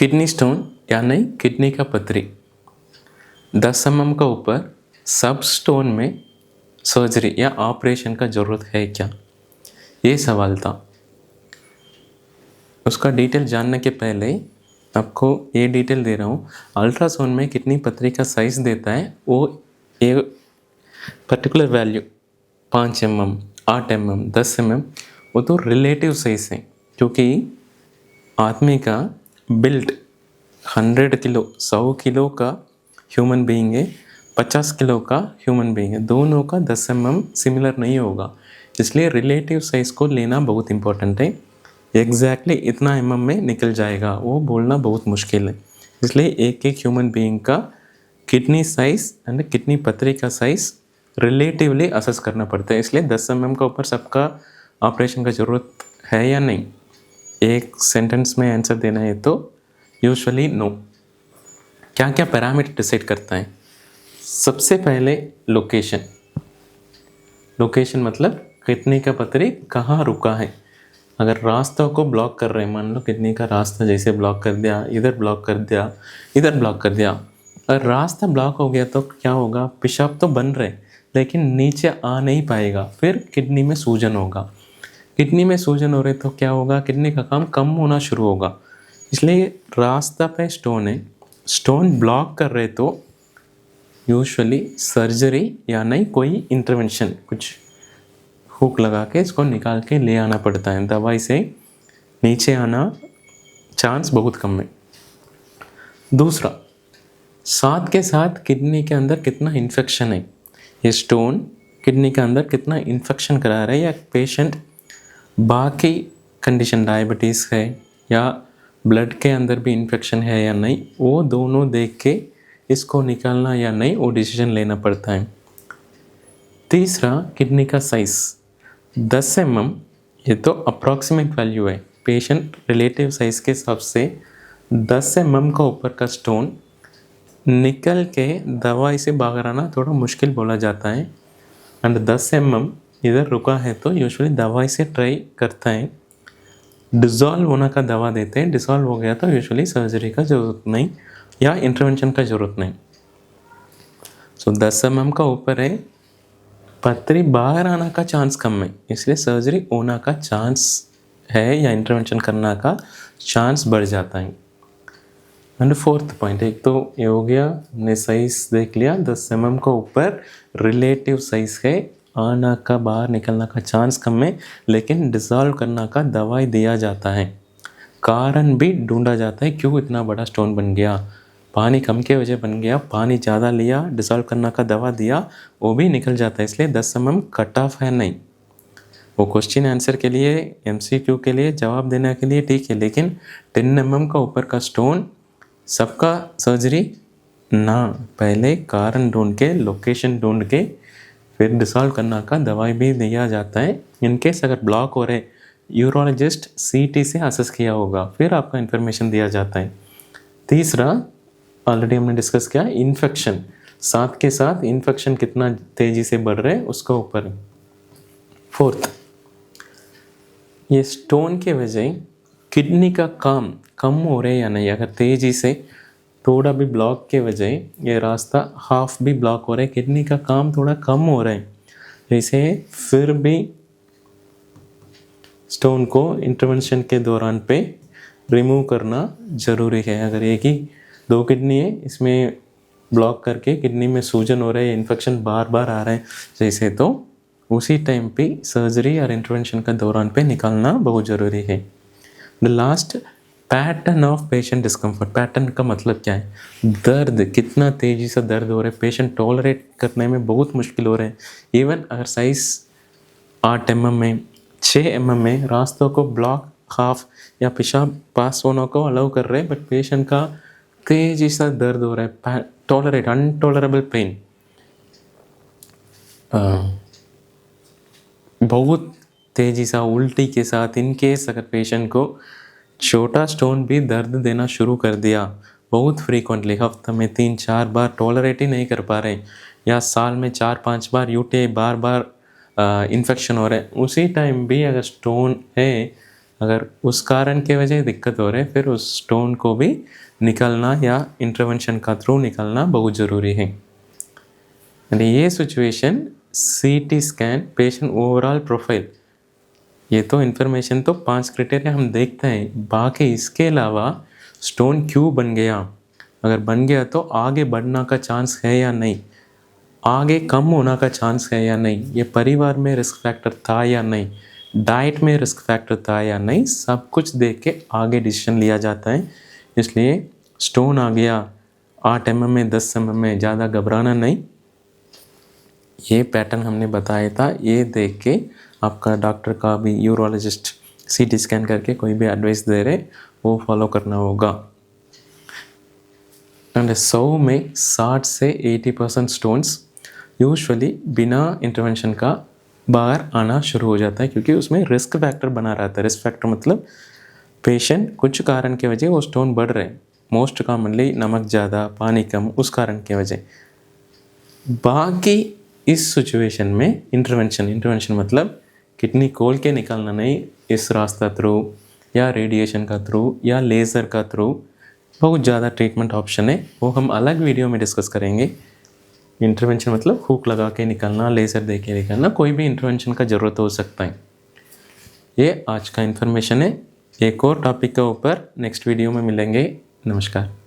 Kidney stone यानी kidney का पथरी 10 mm का ऊपर सब स्टोन में सर्जरी या ऑपरेशन का ज़रूरत है क्या, ये सवाल था। उसका डिटेल जानने के पहले आपको ये डिटेल दे रहा हूँ। अल्ट्रासाउंड में किडनी पथरी का साइज़ देता है वो एक particular value 5 mm, 8 mm, 10 mm, वो तो रिलेटिव साइज़ है क्योंकि आदमी का बिल्ड 100 किलो 100 किलो का ह्यूमन बीइंग है, 50 किलो का ह्यूमन बीइंग है, दोनों का 10 mm सिमिलर नहीं होगा। इसलिए रिलेटिव साइज़ को लेना बहुत इंपॉर्टेंट है। एग्जैक्टली इतना mm में निकल जाएगा वो बोलना बहुत मुश्किल है। इसलिए एक एक ह्यूमन बीइंग का किडनी साइज़ एंड किडनी पथरी का साइज़ रिलेटिवली असेस करना पड़ता है। इसलिए 10 mm का ऊपर सबका ऑपरेशन का ज़रूरत है या नहीं, एक सेंटेंस में आंसर देना है तो यूजुअली नो। क्या क्या पैरामीटर डिसाइड करता है? सबसे पहले लोकेशन। लोकेशन मतलब किडनी का पथरी कहाँ रुका है। अगर रास्ता को ब्लॉक कर रहे हैं, मान लो किडनी का रास्ता जैसे ब्लॉक कर दिया, इधर ब्लॉक कर दिया, इधर ब्लॉक कर दिया, अगर रास्ता ब्लॉक हो गया तो क्या होगा, पेशाब तो बन रहे लेकिन नीचे आ नहीं पाएगा, फिर किडनी में सूजन होगा। किडनी में सूजन हो रहे तो क्या होगा, किडनी का काम कम होना शुरू होगा। इसलिए रास्ता पे स्टोन है, स्टोन ब्लॉक कर रहे तो यूजुअली सर्जरी या नहीं कोई इंटरवेंशन, कुछ हुक लगा के इसको निकाल के ले आना पड़ता है। दवाई से नीचे आना चांस बहुत कम है। दूसरा, साथ के साथ किडनी के अंदर कितना इन्फेक्शन है, ये स्टोन किडनी के अंदर कितना इन्फेक्शन करा रहा है, या पेशेंट बाकी कंडीशन डायबिटीज़ है या ब्लड के अंदर भी इन्फेक्शन है या नहीं, वो दोनों देख के इसको निकालना या नहीं वो डिसीजन लेना पड़ता है। तीसरा, किडनी का साइज़ 10 mm, ये तो अप्रॉक्सीमेट वैल्यू है। पेशेंट रिलेटिव साइज़ के हिसाब से 10 mm का ऊपर का स्टोन निकल के दवाई से बाहर आना थोड़ा मुश्किल बोला जाता है। एंड 10 mm इधर रुका है तो यूजुअली दवाई से ट्राई करता है, डिज़ोल्व होने का दवा देते हैं। डिज़ोल्व हो गया तो यूजुअली सर्जरी का ज़रूरत नहीं या इंटरवेंशन का ज़रूरत नहीं। सो 10 mm का ऊपर है, पथरी बाहर आना का चांस कम है, इसलिए सर्जरी होना का चांस है या इंटरवेंशन करना का चांस बढ़ जाता है। एंड फोर्थ पॉइंट, एक तो ये हो गया, हमने साइज़ देख लिया, 10 mm का ऊपर रिलेटिव साइज़ है, आना का बाहर निकलना का चांस कम है, लेकिन डिज़ोल्व करना का दवाई दिया जाता है। कारण भी ढूंढा जाता है, क्यों इतना बड़ा स्टोन बन गया, पानी कम के वजह बन गया, पानी ज़्यादा लिया, डिज़ोल्व करना का दवा दिया, वो भी निकल जाता है। इसलिए 10 mm कट ऑफ है नहीं। वो क्वेश्चन आंसर के लिए, MCQ के लिए जवाब देने के लिए ठीक है, लेकिन 10 mm का ऊपर का स्टोन सबका सर्जरी ना, पहले कारण ढूंढ के, लोकेशन ढूंढ के फिर डिसॉल्व करना का दवाई भी दिया जाता है। इनकेस अगर ब्लॉक हो रहे, यूरोलॉजिस्ट CT से असेस किया होगा, फिर आपका इन्फॉर्मेशन दिया जाता है। तीसरा, ऑलरेडी हमने डिस्कस किया, इन्फेक्शन, साथ के साथ इन्फेक्शन कितना तेज़ी से बढ़ रहे उसके ऊपर। फोर्थ, ये स्टोन के वजह किडनी का काम कम हो रहे या नहीं। अगर तेज़ी से थोड़ा भी ब्लॉक के वजह ये रास्ता हाफ भी ब्लॉक हो रहा है, किडनी का काम थोड़ा कम हो रहा है, जैसे फिर भी स्टोन को इंटरवेंशन के दौरान पे रिमूव करना ज़रूरी है। अगर एक ही 2 किडनी है, इसमें ब्लॉक करके किडनी में सूजन हो रहा है, इन्फेक्शन बार बार आ रहा है जैसे, तो उसी टाइम पे सर्जरी और इंटरवेंशन के दौरान पे निकालना बहुत ज़रूरी है। The last, pattern of patient discomfort. Pattern का मतलब क्या है, दर्द, कितना तेज़ी से दर्द हो रहा है, पेशेंट टॉलरेट करने में बहुत मुश्किल हो रहा है। इवन अगर साइज़ 8 mm में, 6 mm में, रास्तों को ब्लॉक, हाफ या पेशाब पास होने को अलाउ कर रहे हैं, बट पेशेंट का तेज़ी से दर्द हो रहा है, टॉलरेट, अनटॉलरेबल पेन, बहुत तेज़ी से उल्टी के साथ। इनकेस अगर पेशेंट को छोटा स्टोन भी दर्द देना शुरू कर दिया बहुत फ्रीक्वेंटली, हफ्ते में 3-4 बार टॉलरेट ही नहीं कर पा रहे, या साल में 4-5 बार UTI बार बार इन्फेक्शन हो रहा है, उसी टाइम भी अगर स्टोन है अगर उस कारण के वजह दिक्कत हो रहे फिर उस स्टोन को भी निकालना या इंटरवेंशन का थ्रू निकालना बहुत ज़रूरी है। और ये situation CT scan patient overall profile, ये तो इन्फॉर्मेशन तो 5 क्राइटेरिया हम देखते हैं, बाकी इसके अलावा स्टोन क्यों बन गया, अगर बन गया तो आगे बढ़ना का चांस है या नहीं, आगे कम होना का चांस है या नहीं, ये परिवार में रिस्क फैक्टर था या नहीं, डाइट में रिस्क फैक्टर था या नहीं, सब कुछ देख के आगे डिसीजन लिया जाता है। इसलिए स्टोन आ गया 8 mm में 10 mm में, ज़्यादा घबराना नहीं। ये पैटर्न हमने बताया था, ये देख के आपका डॉक्टर का भी यूरोलॉजिस्ट सीटी स्कैन करके कोई भी एडवाइस दे रहे वो फॉलो करना होगा। एंड 100 में 60 से 80% स्टोन्स यूजुअली बिना इंटरवेंशन का बाहर आना शुरू हो जाता है, क्योंकि उसमें रिस्क फैक्टर बना रहता है। रिस्क फैक्टर मतलब पेशेंट कुछ कारण के वजह वो स्टोन बढ़ रहे हैं, मोस्ट कॉमनली नमक ज़्यादा, पानी कम, उस कारण के वजह। बाकी इस सिचुएशन में इंटरवेंशन मतलब किडनी खोल के निकालना नहीं, इस रास्ता थ्रू या रेडिएशन का थ्रू या लेज़र का थ्रू, बहुत ज़्यादा ट्रीटमेंट ऑप्शन है, वो हम अलग वीडियो में डिस्कस करेंगे। इंटरवेंशन मतलब हुक लगा के निकालना, लेज़र दे के निकालना, कोई भी इंटरवेंशन का ज़रूरत हो सकता है। ये आज का इन्फॉर्मेशन है। एक और टॉपिक के ऊपर नेक्स्ट वीडियो में मिलेंगे। नमस्कार।